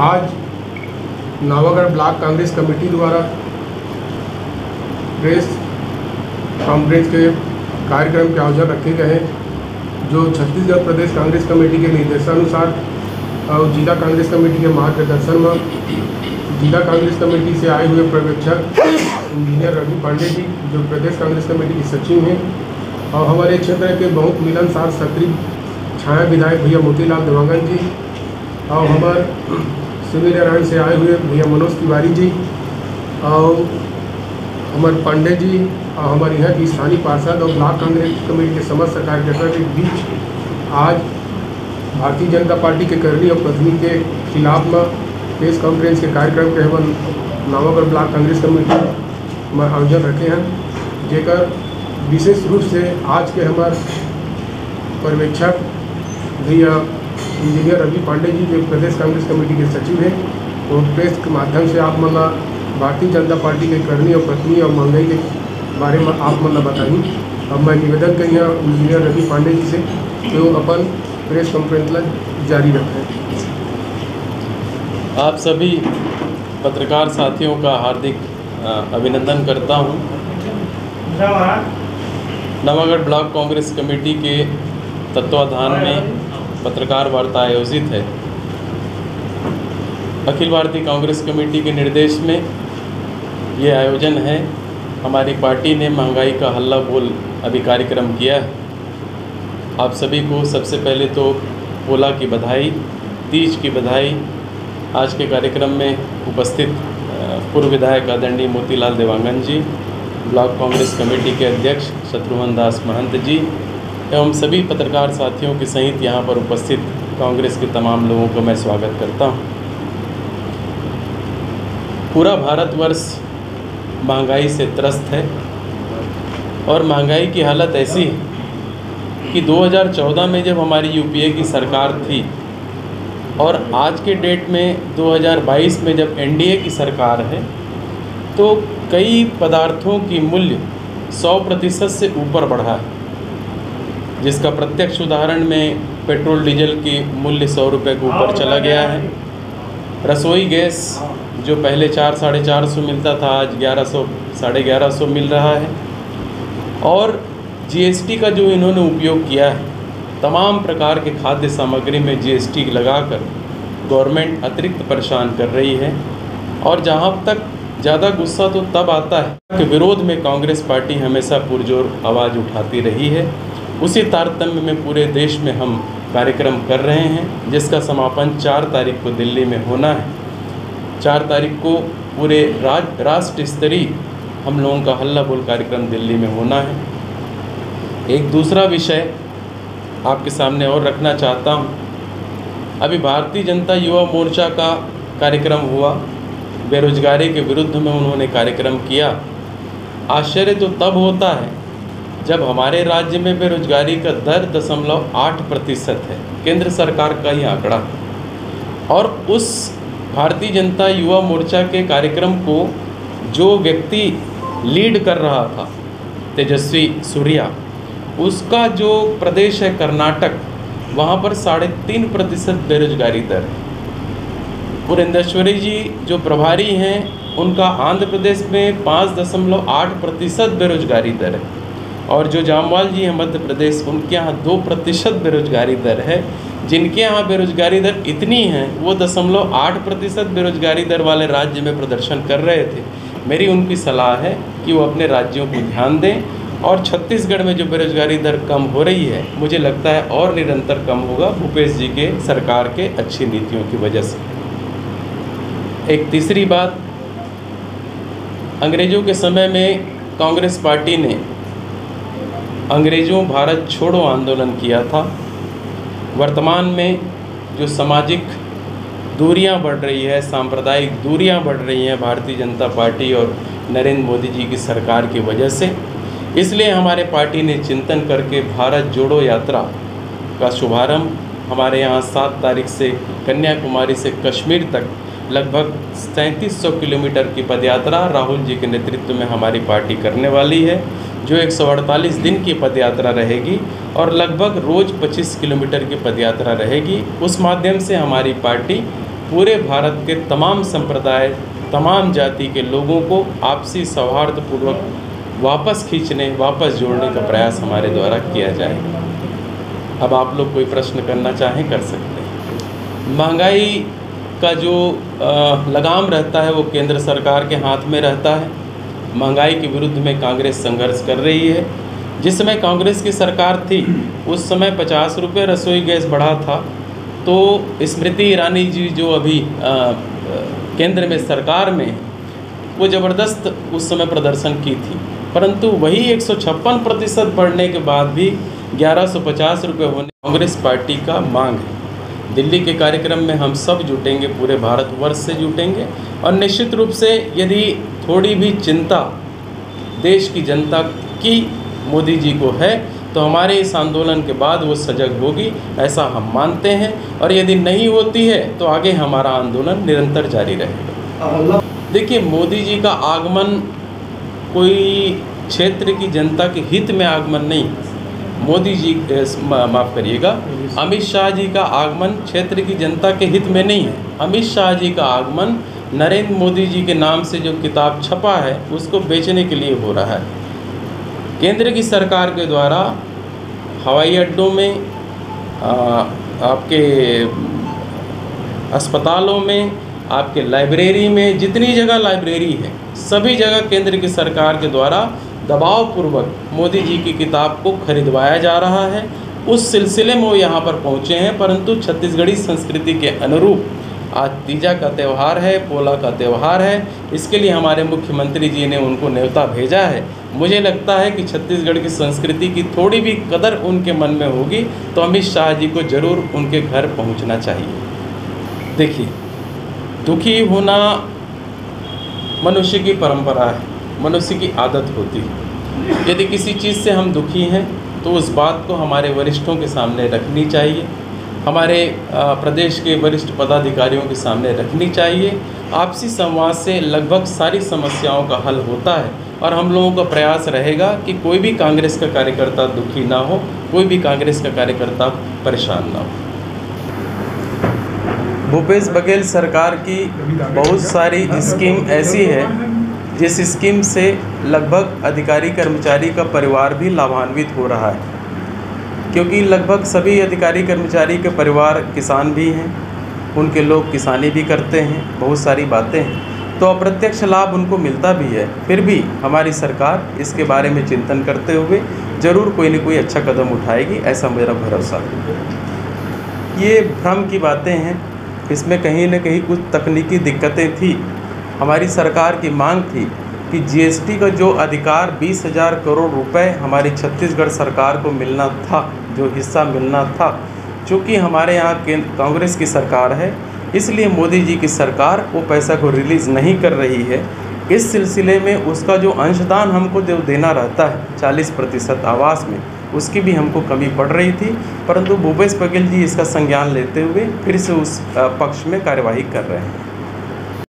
आज Navagarh block Congress committee द्वारा press conference के कार्यक्रम के आयोजन रखे गए हैं, जो छत्तीसगढ़ प्रदेश कांग्रेस कमेटी के निर्देशानुसार और जिला कांग्रेस कमेटी के मार्गदर्शन में जिला कांग्रेस कमेटी से आए हुए पर्यवेक्षक इंजीनियर रवि पांडे जी, जो प्रदेश कांग्रेस कमेटी के सचिव हैं, और हमारे क्षेत्र के बहुत मिलनसार सक्रिय छाया विधायक भैया मोतीलाल देवांगन जी, और हमारे सिविल नारायण से आए हुए भैया मनोज तिवारी जी, और हमारे पांडे जी, और हमारे यहाँ की स्थानीय पार्षद और ब्लॉक कांग्रेस कमेटी के समस्त कार्यकर्ता के बीच आज भारतीय जनता पार्टी के करनी और पत्नी के खिलाफ में प्रेस कॉन्फ्रेंस के कार्यक्रम के हम नवागढ़ ब्लॉक कांग्रेस कमेटी में आयोजन रखे हैं, जेकर विशेष रूप से आज के हमारे पर्यवेक्षक भैया इंजीनियर रवि पांडे जी, जो प्रदेश कांग्रेस कमेटी के सचिव हैं, और प्रेस के माध्यम से आप मन भारतीय जनता पार्टी के करनी और पत्नी और महंगाई के बारे में आप मन बताई। अब मैं निवेदन करी हाँ इंजीनियर रवि पांडे जी से कि वो अपन प्रेस कॉन्फ्रेंस जारी रखें। आप सभी पत्रकार साथियों का हार्दिक अभिनंदन करता हूं। नवागढ़ ब्लॉक कांग्रेस कमेटी के तत्वाधान में पत्रकार वार्ता आयोजित है। अखिल भारतीय कांग्रेस कमेटी के निर्देश में ये आयोजन है। हमारी पार्टी ने महंगाई का हल्ला बोल अभी कार्यक्रम किया है। आप सभी को सबसे पहले तो पोला की बधाई, तीज की बधाई। आज के कार्यक्रम में उपस्थित पूर्व विधायक आदरणीय मोतीलाल देवांगन जी, ब्लॉक कांग्रेस कमेटी के अध्यक्ष शत्रुघ्न दास महंत जी एवं सभी पत्रकार साथियों के सहित यहाँ पर उपस्थित कांग्रेस के तमाम लोगों को मैं स्वागत करता हूँ। पूरा भारतवर्ष महंगाई से त्रस्त है और महंगाई की हालत ऐसी है कि 2014 में जब हमारी यूपीए की सरकार थी और आज के डेट में 2022 में जब एनडीए की सरकार है, तो कई पदार्थों की मूल्य 100% से ऊपर बढ़ा है, जिसका प्रत्यक्ष उदाहरण में पेट्रोल डीजल की मूल्य 100 रुपये के ऊपर चला गया है। रसोई गैस जो पहले 400-450 मिलता था, आज 1100-1150 मिल रहा है। और जीएसटी का जो इन्होंने उपयोग किया है, तमाम प्रकार के खाद्य सामग्री में जीएसटी लगाकर गवर्नमेंट अतिरिक्त परेशान कर रही है। और जहाँ तक ज़्यादा गुस्सा तो तब आता है कि विरोध में कांग्रेस पार्टी हमेशा पुरजोर आवाज़ उठाती रही है। उसी तारतम्य में पूरे देश में हम कार्यक्रम कर रहे हैं, जिसका समापन 4 तारीख को दिल्ली में होना है। 4 तारीख को पूरे राष्ट्र स्तरीय हम लोगों का हल्ला बोल कार्यक्रम दिल्ली में होना है। एक दूसरा विषय आपके सामने और रखना चाहता हूँ। अभी भारतीय जनता युवा मोर्चा का कार्यक्रम हुआ, बेरोजगारी के विरुद्ध में उन्होंने कार्यक्रम किया। आश्चर्य तो तब होता है जब हमारे राज्य में बेरोजगारी का दर 0.8% है, केंद्र सरकार का ही आंकड़ा। और उस भारतीय जनता युवा मोर्चा के कार्यक्रम को जो व्यक्ति लीड कर रहा था, तेजस्वी सूर्या, उसका जो प्रदेश है कर्नाटक, वहाँ पर 3.5% बेरोजगारी दर है। पुरेंद्रेश्वरी जी जो प्रभारी हैं, उनका आंध्र प्रदेश में 5.8% बेरोजगारी दर है। और जो जामवाल जी हैं मध्य प्रदेश, उनके यहाँ 2% बेरोजगारी दर है। जिनके यहाँ बेरोजगारी दर इतनी है, वो 0.8% बेरोजगारी दर वाले राज्य में प्रदर्शन कर रहे थे। मेरी उनकी सलाह है कि वो अपने राज्यों को ध्यान दें। और छत्तीसगढ़ में जो बेरोजगारी दर कम हो रही है, मुझे लगता है और निरंतर कम होगा भूपेश जी के सरकार के अच्छी नीतियों की वजह से। एक तीसरी बात, अंग्रेज़ों के समय में कांग्रेस पार्टी ने अंग्रेज़ों भारत छोड़ो आंदोलन किया था। वर्तमान में जो सामाजिक दूरियां बढ़ रही है, सांप्रदायिक दूरियां बढ़ रही हैं भारतीय जनता पार्टी और नरेंद्र मोदी जी की सरकार की वजह से, इसलिए हमारे पार्टी ने चिंतन करके भारत जोड़ो यात्रा का शुभारंभ हमारे यहाँ 7 तारीख से कन्याकुमारी से कश्मीर तक लगभग 3700 किलोमीटर की पदयात्रा राहुल जी के नेतृत्व में हमारी पार्टी करने वाली है, जो 148 दिन की पदयात्रा रहेगी और लगभग रोज़ 25 किलोमीटर की पदयात्रा रहेगी। उस माध्यम से हमारी पार्टी पूरे भारत के तमाम संप्रदाय, तमाम जाति के लोगों को आपसी सौहार्दपूर्वक वापस खींचने, वापस जोड़ने का प्रयास हमारे द्वारा किया जाएगा। अब आप लोग कोई प्रश्न करना चाहें कर सकते हैं। महंगाई का जो लगाम रहता है वो केंद्र सरकार के हाथ में रहता है। महंगाई के विरुद्ध में कांग्रेस संघर्ष कर रही है। जिस समय कांग्रेस की सरकार थी उस समय 50 रुपये रसोई गैस बढ़ा था, तो स्मृति ईरानी जी जो अभी केंद्र में सरकार में, वो ज़बरदस्त उस समय प्रदर्शन की थी, परंतु वही 156% बढ़ने के बाद भी 1150 रुपये होने कांग्रेस पार्टी का मांग है। दिल्ली के कार्यक्रम में हम सब जुटेंगे, पूरे भारतवर्ष से जुटेंगे, और निश्चित रूप से यदि थोड़ी भी चिंता देश की जनता की मोदी जी को है तो हमारे इस आंदोलन के बाद वो सजग होगी, ऐसा हम मानते हैं। और यदि नहीं होती है तो आगे हमारा आंदोलन निरंतर जारी रहेगा। देखिए, मोदी जी का आगमन कोई क्षेत्र की जनता के हित में आगमन नहीं, मोदी जी माफ़ करिएगा, अमित शाह जी का आगमन क्षेत्र की जनता के हित में नहीं है। अमित शाह जी का आगमन नरेंद्र मोदी जी के नाम से जो किताब छपा है उसको बेचने के लिए हो रहा है। केंद्र की सरकार के द्वारा हवाई अड्डों में, आपके अस्पतालों में, आपके लाइब्रेरी में, जितनी जगह लाइब्रेरी है सभी जगह केंद्र की सरकार के द्वारा दबावपूर्वक मोदी जी की किताब को खरीदवाया जा रहा है। उस सिलसिले में वो यहाँ पर पहुँचे हैं, परंतु छत्तीसगढ़ी संस्कृति के अनुरूप आज तीजा का त्यौहार है, पोला का त्यौहार है, इसके लिए हमारे मुख्यमंत्री जी ने उनको न्योता भेजा है। मुझे लगता है कि छत्तीसगढ़ की संस्कृति की थोड़ी भी कदर उनके मन में होगी तो अमित शाह जी को ज़रूर उनके घर पहुंचना चाहिए। देखिए, दुखी होना मनुष्य की परंपरा है, मनुष्य की आदत होती है। यदि किसी चीज़ से हम दुखी हैं तो उस बात को हमारे वरिष्ठों के सामने रखनी चाहिए, हमारे प्रदेश के वरिष्ठ पदाधिकारियों के सामने रखनी चाहिए। आपसी संवाद से लगभग सारी समस्याओं का हल होता है और हम लोगों का प्रयास रहेगा कि कोई भी कांग्रेस का कार्यकर्ता दुखी ना हो, कोई भी कांग्रेस का कार्यकर्ता परेशान ना हो। भूपेश बघेल सरकार की बहुत सारी स्कीम ऐसी है जिस स्कीम से लगभग अधिकारी कर्मचारी का परिवार भी लाभान्वित हो रहा है, क्योंकि लगभग सभी अधिकारी कर्मचारी के परिवार किसान भी हैं, उनके लोग किसानी भी करते हैं, बहुत सारी बातें हैं, तो अप्रत्यक्ष लाभ उनको मिलता भी है। फिर भी हमारी सरकार इसके बारे में चिंतन करते हुए ज़रूर कोई न कोई अच्छा कदम उठाएगी, ऐसा मेरा भरोसा है। ये भ्रम की बातें हैं, इसमें कहीं न कहीं कुछ तकनीकी दिक्कतें थी। हमारी सरकार की मांग थी कि जीएसटी का जो अधिकार 20,000 करोड़ रुपए हमारी छत्तीसगढ़ सरकार को मिलना था, जो हिस्सा मिलना था, चूँकि हमारे यहाँ कांग्रेस की सरकार है इसलिए मोदी जी की सरकार वो पैसा को रिलीज़ नहीं कर रही है। इस सिलसिले में उसका जो अंशदान हमको जो देना रहता है 40% आवास में, उसकी भी हमको कमी पड़ रही थी, परंतु भूपेश बघेल जी इसका संज्ञान लेते हुए फिर से उस पक्ष में कार्यवाही कर रहे हैं।